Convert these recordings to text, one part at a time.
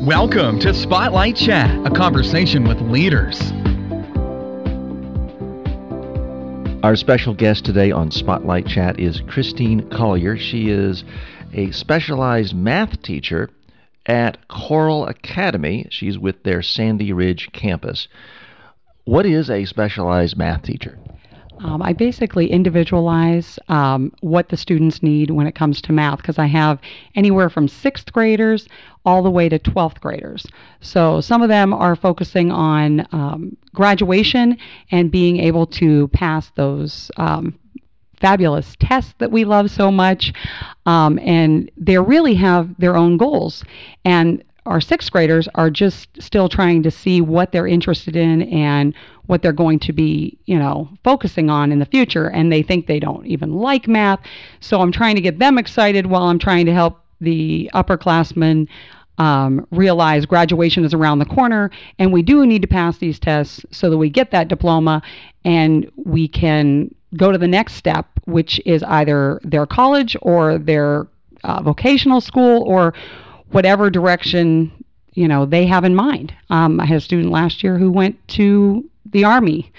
Welcome to Spotlight Chat, a conversation with leaders. Our special guest today on Spotlight Chat is Christine Collier. She is a specialized math teacher at Coral Academy. She's with their Sandy Ridge campus. What is a specialized math teacher? I basically individualize what the students need when it comes to math, because I have anywhere from 6th graders all the way to 12th graders. So some of them are focusing on graduation and being able to pass those fabulous tests that we love so much, and they really have their own goals. And our 6th graders are just still trying to see what they're interested in and what they're going to be, focusing on in the future. And they think they don't even like math. So I'm trying to get them excited while I'm trying to help the upperclassmen realize graduation is around the corner. And we do need to pass these tests so that we get that diploma and we can go to the next step, which is either their college or their vocational school or whatever direction, they have in mind. I had a student last year who went to the Army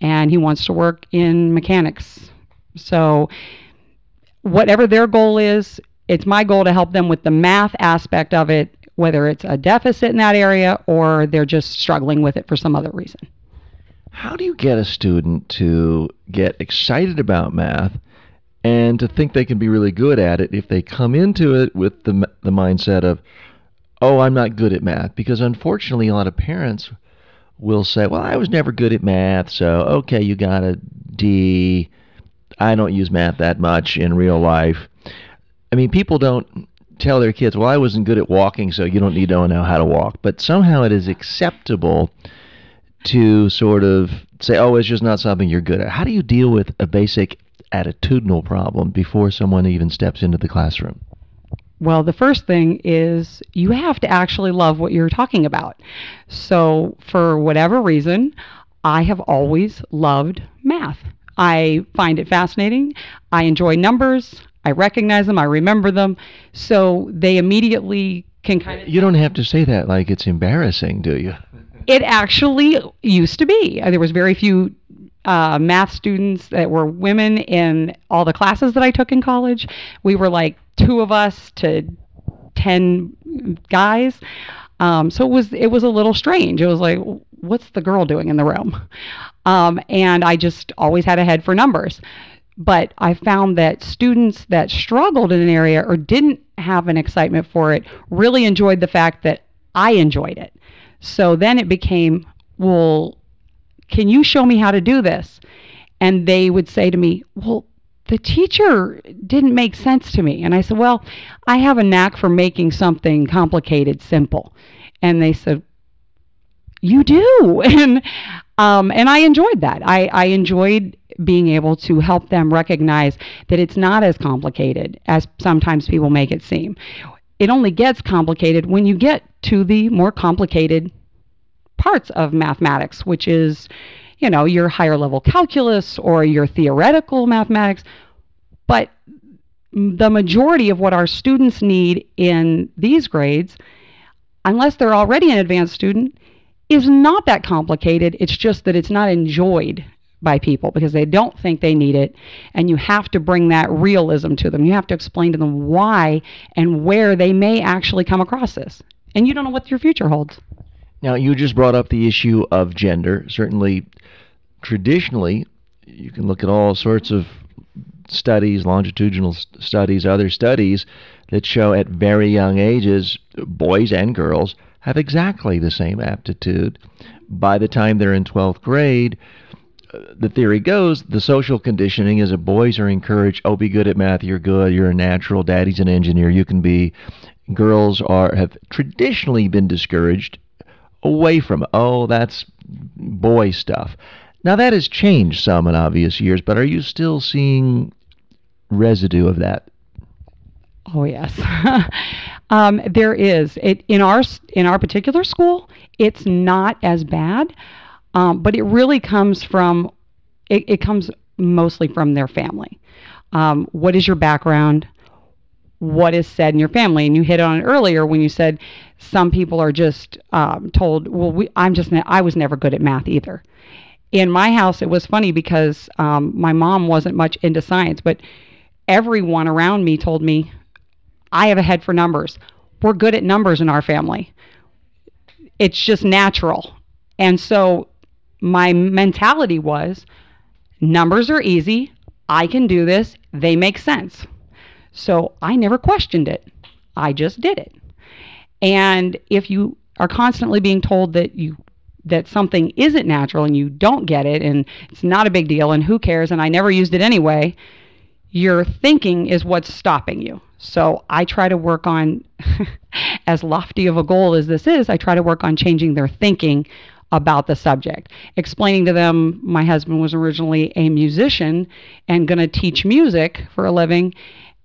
and he wants to work in mechanics. So whatever their goal is, it's my goal to help them with the math aspect of it, whether it's a deficit in that area or they're just struggling with it for some other reason. How do you get a student to get excited about math and to think they can be really good at it if they come into it with the mindset of, oh, I'm not good at math? Because unfortunately, a lot of parents will say, well, I was never good at math, so okay, you got a D. I don't use math that much in real life. I mean, people don't tell their kids, well, I wasn't good at walking, so you don't need to know how to walk. But somehow it is acceptable to sort of say, oh, it's just not something you're good at. How do you deal with a basic attitudinal problem before someone even steps into the classroom? Well, the first thing is you have to actually love what you're talking about. So for whatever reason, I have always loved math. I find it fascinating. I enjoy numbers. I recognize them. I remember them. So they immediately can kind of... You don't have to say that like it's embarrassing, do you? It actually used to be. There was very few math students that were women in all the classes that I took in college. We were like 2 of us to 10 guys. So it was a little strange. It was like, what's the girl doing in the room? And I just always had a head for numbers. But I found that students that struggled in an area or didn't have an excitement for it really enjoyed the fact that I enjoyed it. So then it became, well, can you show me how to do this? And they would say to me, well, the teacher didn't make sense to me. And I said, well, I have a knack for making something complicated simple. And they said, you do. And I enjoyed that. I enjoyed being able to help them recognize that it's not as complicated as sometimes people make it seem. It only gets complicated when you get to the more complicated parts of mathematics, which is, your higher level calculus or your theoretical mathematics. But the majority of what our students need in these grades, unless they're already an advanced student, is not that complicated. It's just that it's not enjoyed by people because they don't think they need it. And you have to bring that realism to them. You have to explain to them why and where they may actually come across this. And you don't know what your future holds. Now, you just brought up the issue of gender. Certainly, traditionally, you can look at all sorts of studies, longitudinal studies, other studies that show at very young ages, boys and girls have exactly the same aptitude. By the time they're in 12th grade, the theory goes, the social conditioning is that boys are encouraged, oh, be good at math, you're good, you're a natural, daddy's an engineer, you can be. Girls have traditionally been discouraged away from, oh, that's boy stuff. Now, that has changed some in obvious years, but are you still seeing residue of that? Oh, yes. There is. In our particular school, it's not as bad, but it really comes from, it comes mostly from their family. What is your background? what is said in your family. And you hit on it earlier when you said some people are just told, well, I was never good at math either. In my house, it was funny because my mom wasn't much into science, but everyone around me told me, I have a head for numbers. We're good at numbers in our family. It's just natural. And so my mentality was, numbers are easy. I can do this. They make sense. So I never questioned it. I just did it. And if you are constantly being told that something isn't natural and you don't get it and it's not a big deal and who cares and I never used it anyway, your thinking is what's stopping you. So I try to work on, as lofty of a goal as this is, I try to work on changing their thinking about the subject. Explaining to them, my husband was originally a musician and going to teach music for a living.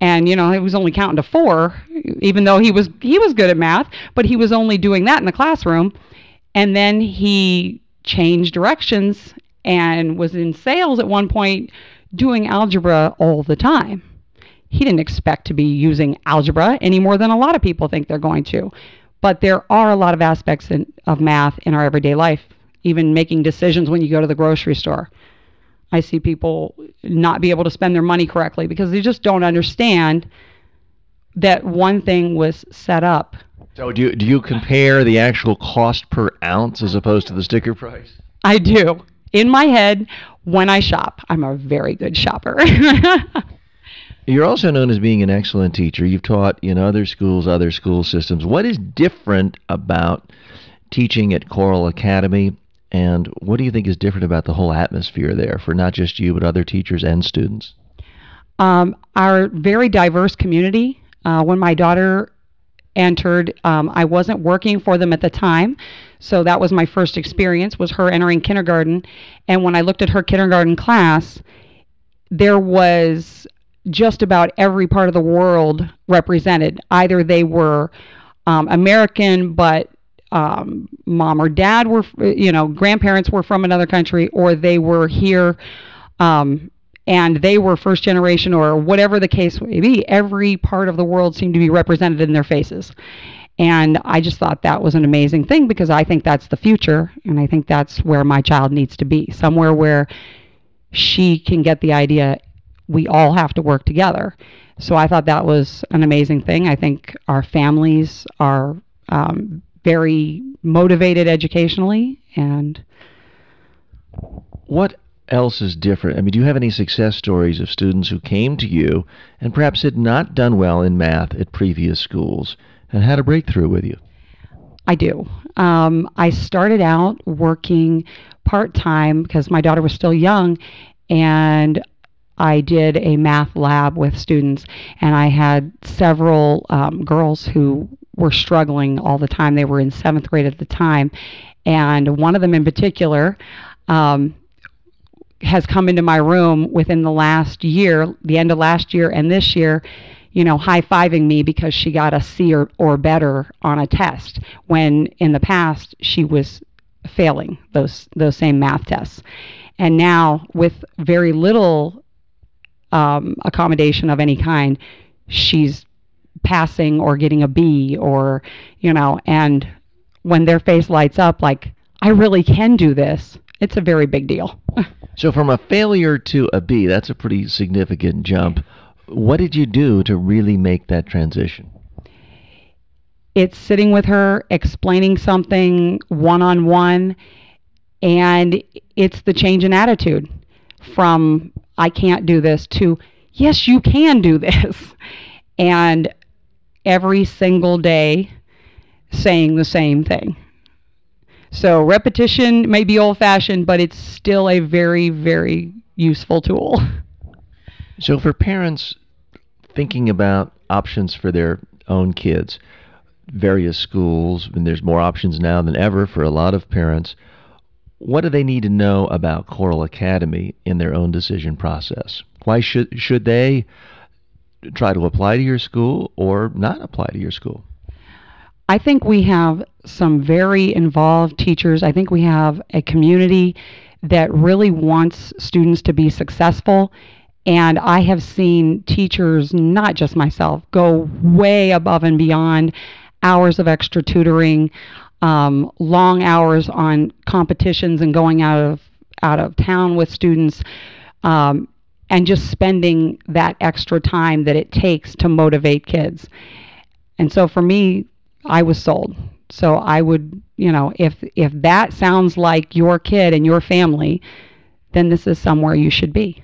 And, he was only counting to 4, even though he was good at math, but he was only doing that in the classroom. And then he changed directions and was in sales at one point doing algebra all the time. He didn't expect to be using algebra any more than a lot of people think they're going to. But there are a lot of aspects of math in our everyday life, even making decisions when you go to the grocery store. I see people not be able to spend their money correctly because they just don't understand that one thing was set up. So do you compare the actual cost per ounce as opposed to the sticker price? I do. In my head, when I shop, I'm a very good shopper. You're also known as being an excellent teacher. You've taught in other schools, other school systems. What is different about teaching at Coral Academy, and what do you think is different about the whole atmosphere there for not just you, but other teachers and students? Our very diverse community. When my daughter entered, I wasn't working for them at the time, so that was my first experience, was her entering kindergarten. And when I looked at her kindergarten class, there was just about every part of the world represented. Either they were American, but mom or dad were, grandparents were from another country, or they were here and they were first generation, or whatever the case may be. Every part of the world seemed to be represented in their faces. And I just thought that was an amazing thing, because I think that's the future, and I think that's where my child needs to be, somewhere where she can get the idea we all have to work together. So I thought that was an amazing thing. I think our families are very motivated educationally. And what else is different? I mean, do you have any success stories of students who came to you and perhaps had not done well in math at previous schools and had a breakthrough with you? I do. I started out working part-time because my daughter was still young, and I did a math lab with students, and I had several girls who were struggling all the time. They were in 7th grade at the time, and one of them in particular has come into my room within the last year, the end of last year and this year, high-fiving me because she got a C or better on a test, when in the past she was failing those same math tests. And now, with very little accommodation of any kind, she's passing or getting a B, or, and when their face lights up like, I really can do this, it's a very big deal. So from a failure to a B, that's a pretty significant jump. What did you do to really make that transition? It's sitting with her, explaining something one-on-one, and it's the change in attitude from I can't do this to yes, you can do this. And every single day saying the same thing. So repetition may be old-fashioned, but it's still a very, very useful tool. So for parents thinking about options for their own kids, various schools, and there's more options now than ever for a lot of parents, what do they need to know about Coral Academy in their own decision process? Why should they try to apply to your school or not apply to your school? I think we have some very involved teachers. I think we have a community that really wants students to be successful, And I have seen teachers, not just myself, go way above and beyond, hours of extra tutoring, long hours on competitions and going out of town with students, and just spending that extra time that it takes to motivate kids. And so for me, I was sold. So I would, if that sounds like your kid and your family, then this is somewhere you should be.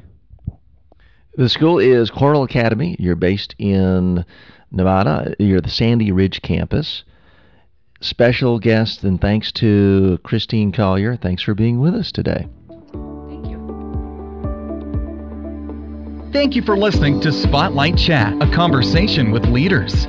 The school is Coral Academy. You're based in Nevada. You're the Sandy Ridge campus. Special guest, and thanks to Christine Collier. Thanks for being with us today. Thank you. Thank you for listening to Spotlight Chat, a conversation with leaders.